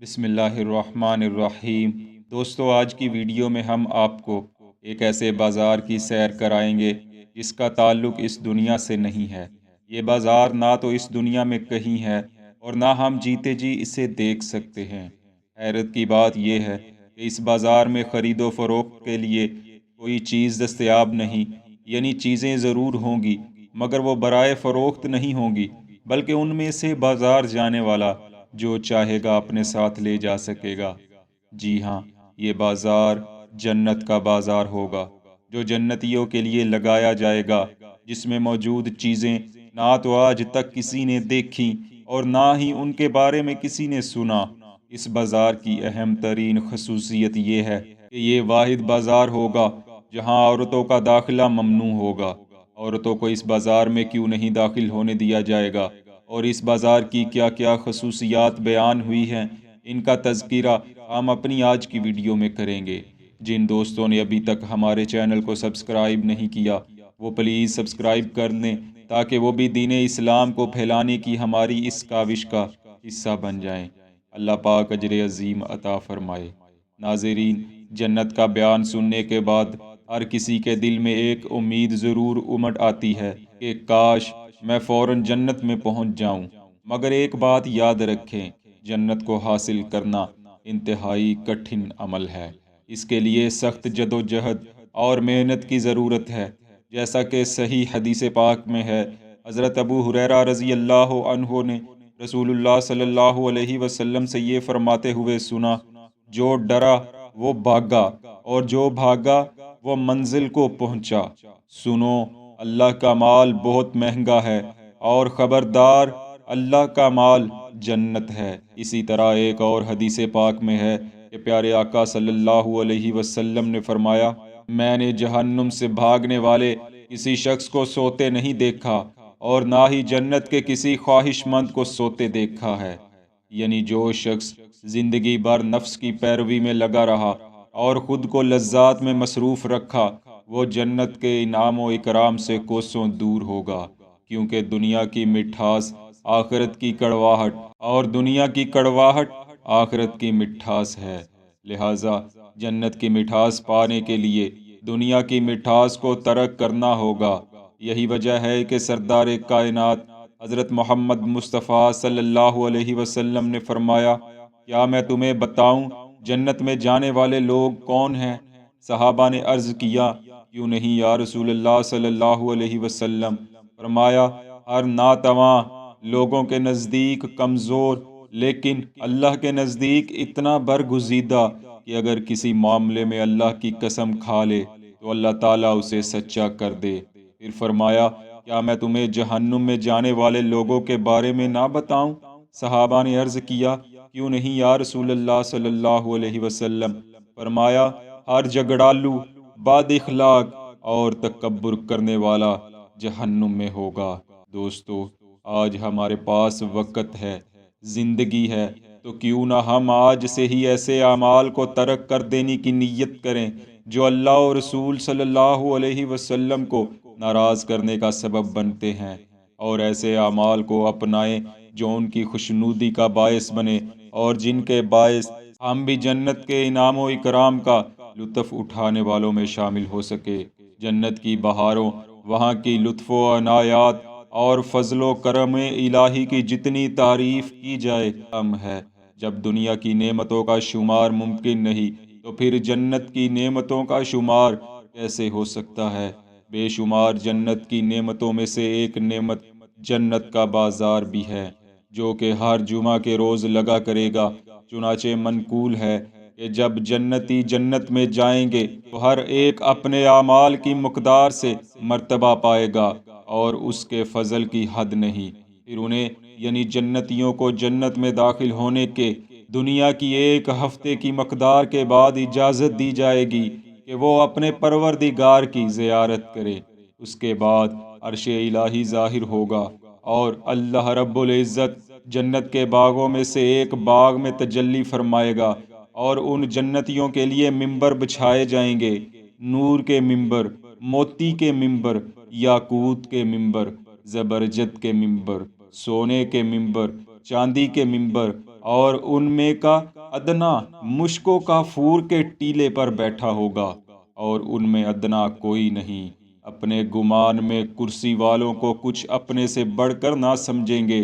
بسم اللہ الرحمن الرحیم۔ دوستو، آج کی ویڈیو میں ہم آپ کو ایک ایسے بازار کی سیر کرائیں گے جس کا تعلق اس دنیا سے نہیں ہے۔ یہ بازار نہ تو اس دنیا میں کہیں ہے اور نہ ہم جیتے جی اسے دیکھ سکتے ہیں۔ حیرت کی بات یہ ہے کہ اس بازار میں خرید و فروخت کے لیے کوئی چیز دستیاب نہیں، یعنی چیزیں ضرور ہوں گی مگر وہ برائے فروخت نہیں ہوں گی، بلکہ ان میں سے بازار جانے والا جو چاہے گا اپنے ساتھ لے جا سکے گا۔ جی ہاں، یہ بازار جنت کا بازار ہوگا جو جنتیوں کے لیے لگایا جائے گا، جس میں موجود چیزیں نہ تو آج تک کسی نے دیکھی اور نہ ہی ان کے بارے میں کسی نے سنا۔ اس بازار کی اہم ترین خصوصیت یہ ہے کہ یہ واحد بازار ہوگا جہاں عورتوں کا داخلہ ممنوع ہوگا۔ عورتوں کو اس بازار میں کیوں نہیں داخل ہونے دیا جائے گا اور اس بازار کی کیا کیا خصوصیات بیان ہوئی ہیں، ان کا تذکرہ ہم اپنی آج کی ویڈیو میں کریں گے۔ جن دوستوں نے ابھی تک ہمارے چینل کو سبسکرائب نہیں کیا وہ پلیز سبسکرائب کر لیں تاکہ وہ بھی دین اسلام کو پھیلانے کی ہماری اس کاوش کا حصہ بن جائیں۔ اللہ پاک اجر عظیم عطا فرمائے۔ ناظرین، جنت کا بیان سننے کے بعد ہر کسی کے دل میں ایک امید ضرور امڑ آتی ہے کہ کاش میں فوراً جنت میں پہنچ جاؤں۔ مگر ایک بات یاد رکھیں، جنت کو حاصل کرنا انتہائی کٹھن عمل ہے۔ اس کے لیے سخت جدوجہد اور محنت کی ضرورت ہے، جیسا کہ صحیح حدیث پاک میں ہے۔ حضرت ابو ہریرہ رضی اللہ عنہ نے رسول اللہ صلی اللہ علیہ وسلم سے یہ فرماتے ہوئے سنا، جو ڈرا وہ بھاگا اور جو بھاگا وہ منزل کو پہنچا۔ سنو، اللہ کا مال بہت مہنگا ہے اور خبردار، اللہ کا مال جنت ہے۔ اسی طرح ایک اور حدیث پاک میں ہے کہ پیارے آقا صلی اللہ علیہ وسلم نے فرمایا، میں نے جہنم سے بھاگنے والے کسی شخص کو سوتے نہیں دیکھا اور نہ ہی جنت کے کسی خواہش مند کو سوتے دیکھا ہے۔ یعنی جو شخص زندگی بھر نفس کی پیروی میں لگا رہا اور خود کو لذات میں مصروف رکھا، وہ جنت کے انعام و اکرام سے کوسوں دور ہوگا، کیونکہ دنیا کی مٹھاس آخرت کی کڑواہٹ اور دنیا کی کڑواہٹ آخرت کی مٹھاس ہے۔ لہٰذا جنت کی مٹھاس پانے کے لیے دنیا کی مٹھاس کو ترک کرنا ہوگا۔ یہی وجہ ہے کہ سردار کائنات حضرت محمد مصطفیٰ صلی اللہ علیہ وسلم نے فرمایا، کیا میں تمہیں بتاؤں جنت میں جانے والے لوگ کون ہیں؟ صحابہ نے عرض کیا، کیوں نہیں یا رسول اللہ صلی اللہ علیہ وسلم؟ فرمایا، ہر ناتواں لوگوں کے نزدیک کمزور، لیکن اللہ کے نزدیک اتنا برگزیدہ کہ اگر کسی معاملے میں اللہ کی قسم کھا لے تو اللہ تعالیٰ اسے سچا کر دے۔ پھر فرمایا، کیا میں تمہیں جہنم میں جانے والے لوگوں کے بارے میں نہ بتاؤں؟ صحابہ نے عرض کیا، کیوں نہیں یا رسول اللہ صلی اللہ علیہ وسلم؟ فرمایا، ہر جھگڑالو، بد اخلاق اور تکبر کرنے والا جہنم میں ہوگا۔ دوستو، آج ہمارے پاس وقت ہے، زندگی ہے، تو کیوں نہ ہم آج سے ہی ایسے اعمال کو ترک کر دینے کی نیت کریں جو اللہ اور رسول صلی اللہ علیہ وسلم کو ناراض کرنے کا سبب بنتے ہیں، اور ایسے اعمال کو اپنائیں جو ان کی خوشنودی کا باعث بنے اور جن کے باعث ہم بھی جنت کے انعام و اکرام کا لطف اٹھانے والوں میں شامل ہو سکے۔ جنت کی بہاروں، وہاں کی لطف و عنایات اور فضل و کرم الہی کی جتنی تعریف کی جائے کم ہے۔ جب دنیا کی نعمتوں کا شمار ممکن نہیں تو پھر جنت کی نعمتوں کا شمار کیسے ہو سکتا ہے؟ بے شمار جنت کی نعمتوں میں سے ایک نعمت جنت کا بازار بھی ہے، جو کہ ہر جمعہ کے روز لگا کرے گا۔ چنانچہ منقول ہے کہ جب جنتی جنت میں جائیں گے تو ہر ایک اپنے اعمال کی مقدار سے مرتبہ پائے گا اور اس کے فضل کی حد نہیں۔ پھر انہیں یعنی جنتیوں کو جنت میں داخل ہونے کے دنیا کی ایک ہفتے کی مقدار کے بعد اجازت دی جائے گی کہ وہ اپنے پروردگار کی زیارت کرے۔ اس کے بعد عرش الہی ظاہر ہوگا اور اللہ رب العزت جنت کے باغوں میں سے ایک باغ میں تجلی فرمائے گا اور ان جنتیوں کے لیے ممبر بچھائے جائیں گے، نور کے ممبر، موتی کے ممبر، یاقوت کے ممبر، زبرجد کے ممبر، سونے کے ممبر، چاندی کے ممبر اور ان میں کا ادنا مشکو کافور کے ٹیلے پر بیٹھا ہوگا، اور ان میں ادنا کوئی نہیں۔ اپنے گمان میں کرسی والوں کو کچھ اپنے سے بڑھ کر نہ سمجھیں گے،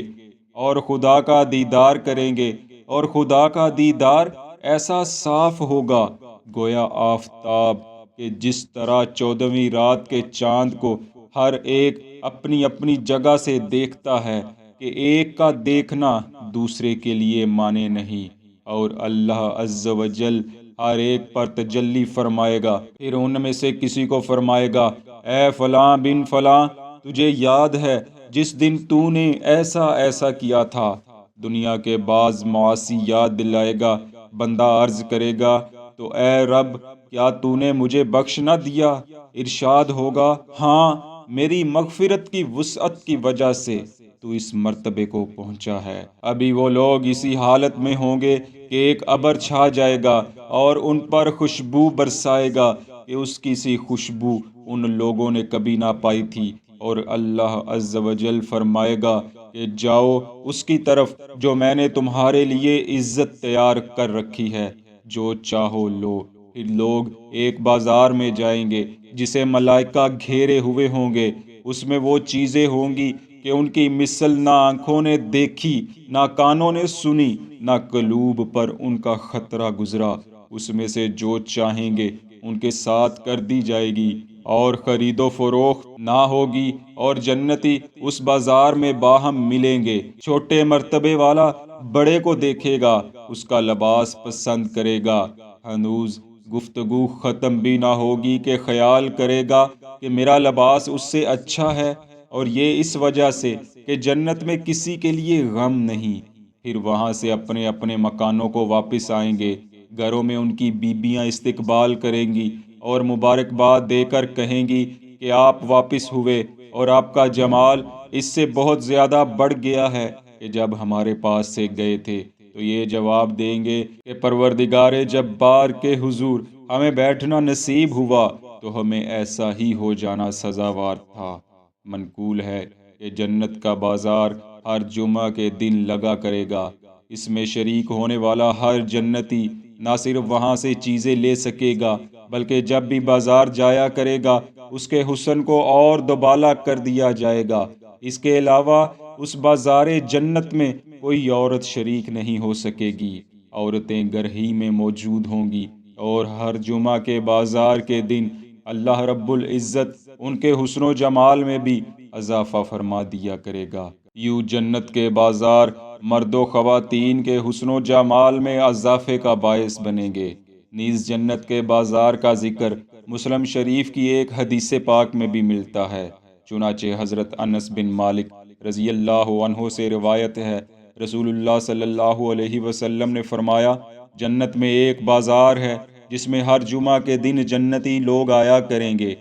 اور خدا کا دیدار کریں گے، اور خدا کا دیدار ایسا صاف ہوگا گویا آفتاب کہ جس طرح 14ویں رات کے چاند کو ہر ایک اپنی اپنی جگہ سے دیکھتا ہے کہ ایک کا دیکھنا دوسرے کے لیے مانے نہیں، اور اللہ عز و جل ہر ایک پر تجلی فرمائے گا، پھر ان میں سے کسی کو فرمائے گا، اے فلاں بن فلاں، تجھے یاد ہے جس دن تو نے ایسا ایسا کیا تھا؟ دنیا کے بعض معاصی یاد دلائے گا، بندہ عرض کرے گا، تو اے رب کیا تو نے مجھے بخش نہ دیا؟ ارشاد ہوگا، ہاں، میری مغفرت کی وسعت کی وجہ سے تو اس مرتبے کو پہنچا ہے۔ ابھی وہ لوگ اسی حالت میں ہوں گے کہ ایک ابر چھا جائے گا اور ان پر خوشبو برسائے گا کہ اس کی سی خوشبو ان لوگوں نے کبھی نہ پائی تھی، اور اللہ عز و جل فرمائے گا کہ جاؤ اس کی طرف جو میں نے تمہارے لیے عزت تیار کر رکھی ہے، جو چاہو لو۔ پھر لوگ ایک بازار میں جائیں گے جسے ملائکہ گھیرے ہوئے ہوں گے، اس میں وہ چیزیں ہوں گی کہ ان کی مثل نہ آنکھوں نے دیکھی، نہ کانوں نے سنی، نہ قلوب پر ان کا خطرہ گزرا۔ اس میں سے جو چاہیں گے ان کے ساتھ کر دی جائے گی، اور خرید و فروخت نہ ہوگی، اور جنتی اس بازار میں باہم ملیں گے۔ چھوٹے مرتبے والا بڑے کو دیکھے گا، اس کا لباس پسند کرے گا، ہنوز گفتگو ختم بھی نہ ہوگی کہ خیال کرے گا کہ میرا لباس اس سے اچھا ہے، اور یہ اس وجہ سے کہ جنت میں کسی کے لیے غم نہیں۔ پھر وہاں سے اپنے اپنے مکانوں کو واپس آئیں گے، گھروں میں ان کی بیبیاں استقبال کریں گی اور مبارکباد دے کر کہیں گی کہ آپ واپس ہوئے، اور آپ کا جمال اس سے بہت زیادہ بڑھ گیا ہے کہ جب ہمارے پاس سے گئے تھے۔ تو یہ جواب دیں گے کہ پروردگار جبار کے حضور، ہمیں بیٹھنا نصیب ہوا تو ہمیں ایسا ہی ہو جانا سزاوار تھا۔ منقول ہے کہ جنت کا بازار ہر جمعہ کے دن لگا کرے گا۔ اس میں شریک ہونے والا ہر جنتی نہ صرف وہاں سے چیزیں لے سکے گا، بلکہ جب بھی بازار جایا کرے گا اس کے حسن کو اور دوبالا کر دیا جائے گا۔ اس کے علاوہ اس بازار جنت میں کوئی عورت شریک نہیں ہو سکے گی، عورتیں گھر ہی میں موجود ہوں گی، اور ہر جمعہ کے بازار کے دن اللہ رب العزت ان کے حسن و جمال میں بھی اضافہ فرما دیا کرے گا۔ یوں جنت کے بازار مرد و خواتین کے حسن و جمال میں اضافے کا باعث بنیں گے۔ نیز جنت کے بازار کا ذکر مسلم شریف کی ایک حدیث پاک میں بھی ملتا ہے۔ چنانچہ حضرت انس بن مالک رضی اللہ عنہ سے روایت ہے، رسول اللہ صلی اللہ علیہ وسلم نے فرمایا، جنت میں ایک بازار ہے جس میں ہر جمعہ کے دن جنتی لوگ آیا کریں گے۔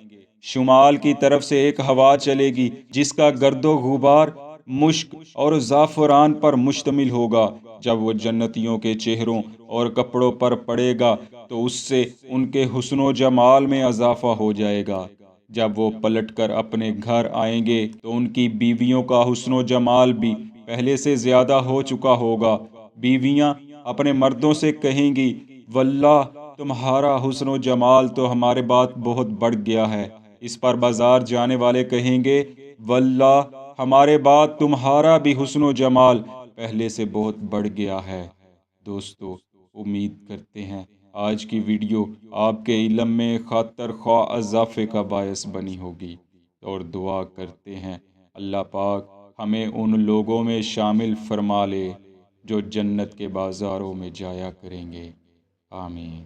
شمال کی طرف سے ایک ہوا چلے گی جس کا گرد و غبار مشک اور زعفران پر مشتمل ہوگا۔ جب وہ جنتیوں کے چہروں اور کپڑوں پر پڑے گا تو اس سے ان کے حسن و جمال میں اضافہ ہو جائے گا۔ جب وہ پلٹ کر اپنے گھر آئیں گے تو ان کی بیویوں کا حسن و جمال بھی پہلے سے زیادہ ہو چکا ہوگا۔ بیویاں اپنے مردوں سے کہیں گی، واللہ تمہارا حسن و جمال تو ہمارے بعد بہت بڑھ گیا ہے۔ اس پر بازار جانے والے کہیں گے، واللہ ہمارے بعد تمہارا بھی حسن و جمال پہلے سے بہت بڑھ گیا ہے۔ دوستو، امید کرتے ہیں آج کی ویڈیو آپ کے علم میں خاطر خواہ اضافے کا باعث بنی ہوگی، اور دعا کرتے ہیں اللہ پاک ہمیں ان لوگوں میں شامل فرما لے جو جنت کے بازاروں میں جایا کریں گے۔ آمین۔